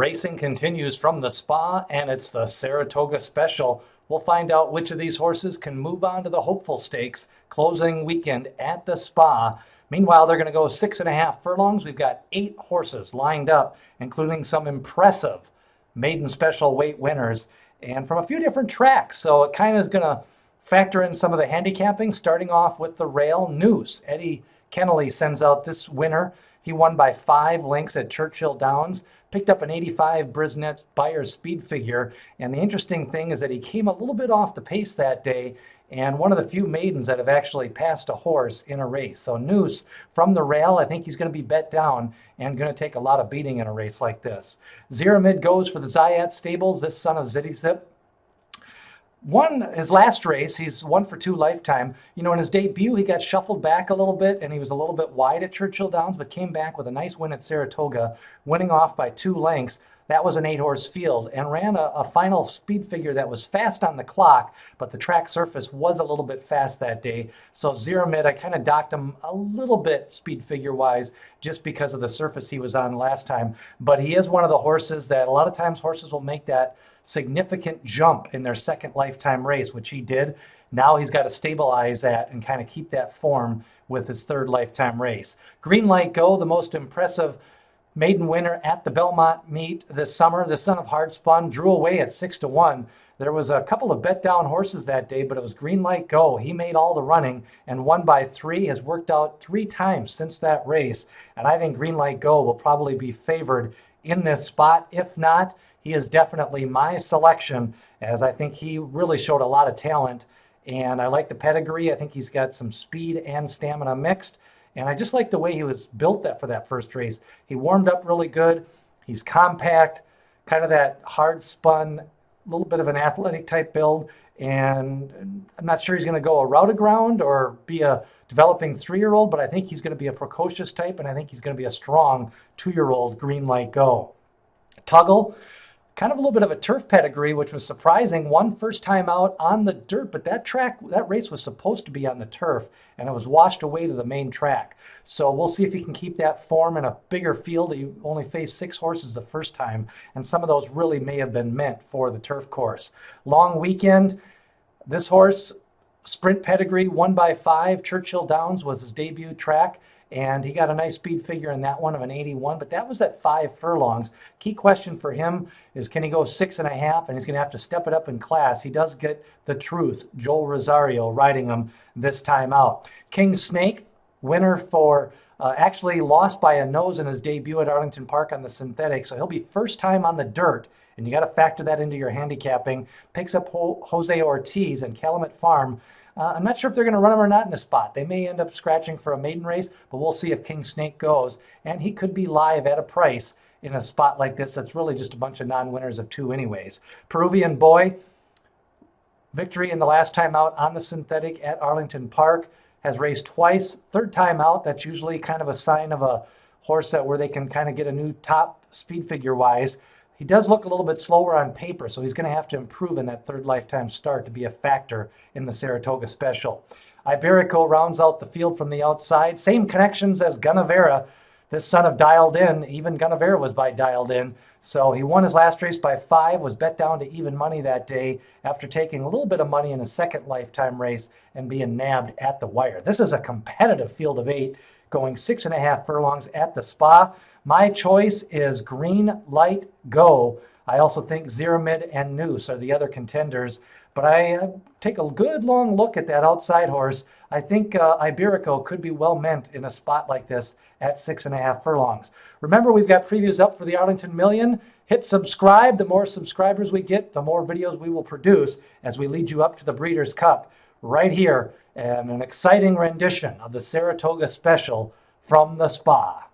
Racing continues from the spa, and it's the Saratoga Special. We'll find out which of these horses can move on to the Hopeful Stakes closing weekend at the spa. Meanwhile, they're going to go 6.5 furlongs. We've got 8 horses lined up, including some impressive maiden special weight winners and from a few different tracks. So it kind of is going to factor in some of the handicapping, starting off with the rail noose. Eddie Kennelly sends out this winner. He won by 5 lengths at Churchill Downs, picked up an 85 Brisnet Beyer speed figure. And the interesting thing is that he came a little bit off the pace that day, and one of the few maidens that have actually passed a horse in a race. So Noose from the rail, I think he's going to be bet down and going to take a lot of beating in a race like this. Zeramid goes for the Zayat Stables, this son of Zitty Zip. Won his last race. He's 1 for 2 lifetime. You know, in his debut, he got shuffled back a little bit, and he was a little bit wide at Churchill Downs, but came back with a nice win at Saratoga, winning off by 2 lengths. That was an 8-horse field, and ran a final speed figure that was fast on the clock, but the track surface was a little bit fast that day. So Zeramid, I kind of docked him a little bit speed figure-wise just because of the surface he was on last time. But he is one of the horses that a lot of times horses will make that significant jump in their second lifetime race, which he did. Now he's got to stabilize that and kind of keep that form with his third lifetime race. Green Light Go, the most impressive maiden winner at the Belmont meet this summer. The son of Hardspun drew away at 6-1. There was a couple of bet down horses that day, but it was Green Light Go. He made all the running and won by 3, has worked out 3 times since that race. And I think Green Light Go will probably be favored in this spot. If not, he is definitely my selection, as I think he really showed a lot of talent. And I like the pedigree. I think he's got some speed and stamina mixed. And I just like the way he was built for that first race. He warmed up really good. He's compact, kind of that hard spun, little bit of an athletic type build. And I'm not sure he's going to go a route ground or be a developing 3-year-old, but I think he's going to be a precocious type, and I think he's going to be a strong 2-year-old Green Light Go. Tuggle, kind of a little bit of a turf pedigree, which was surprising. Won first time out on the dirt, but that race was supposed to be on the turf, and it was washed away to the main track. So we'll see if he can keep that form in a bigger field. He only faced 6 horses the first time, and some of those really may have been meant for the turf course. Long weekend. This horse, sprint pedigree, won by 5. Churchill Downs was his debut track, and he got a nice speed figure in that one of an 81, but that was at 5 furlongs. Key question for him is, can he go 6.5? And he's going to have to step it up in class. He does get the truth, Joel Rosario, riding him this time out. Kingsnake, winner for actually lost by a nose in his debut at Arlington Park on the synthetic, so he'll be first time on the dirt, and you got to factor that into your handicapping. Picks up Jose Ortiz and Calumet Farm. I'm not sure if they're going to run him or not in the spot. They may end up scratching for a maiden race, but we'll see if Kingsnake goes. And he could be live at a price in a spot like this that's really just a bunch of non-winners of 2 anyways. Peruvian Boy, victory in the last time out on the synthetic at Arlington Park. Has raced twice. Third time out, that's usually kind of a sign of a horse where they can kind of get a new top speed figure-wise. He does look a little bit slower on paper, so he's going to have to improve in that third lifetime start to be a factor in the Saratoga Special. Iberico rounds out the field from the outside. Same connections as Gunnavera, this son of Dialed In. Even Gunnavera was by Dialed In. So he won his last race by 5, was bet down to even money that day after taking a little bit of money in his second lifetime race and being nabbed at the wire. This is a competitive field of 8, going 6.5 furlongs at the spa. My choice is Green Light Go. I also think Zeramid and Noose are the other contenders, but I take a good long look at that outside horse. I think Iberico could be well meant in a spot like this at 6.5 furlongs. Remember, we've got previews up for the Arlington Million. Hit subscribe. The more subscribers we get, the more videos we will produce as we lead you up to the Breeders' Cup right here, and an exciting rendition of the Saratoga Special from the spa.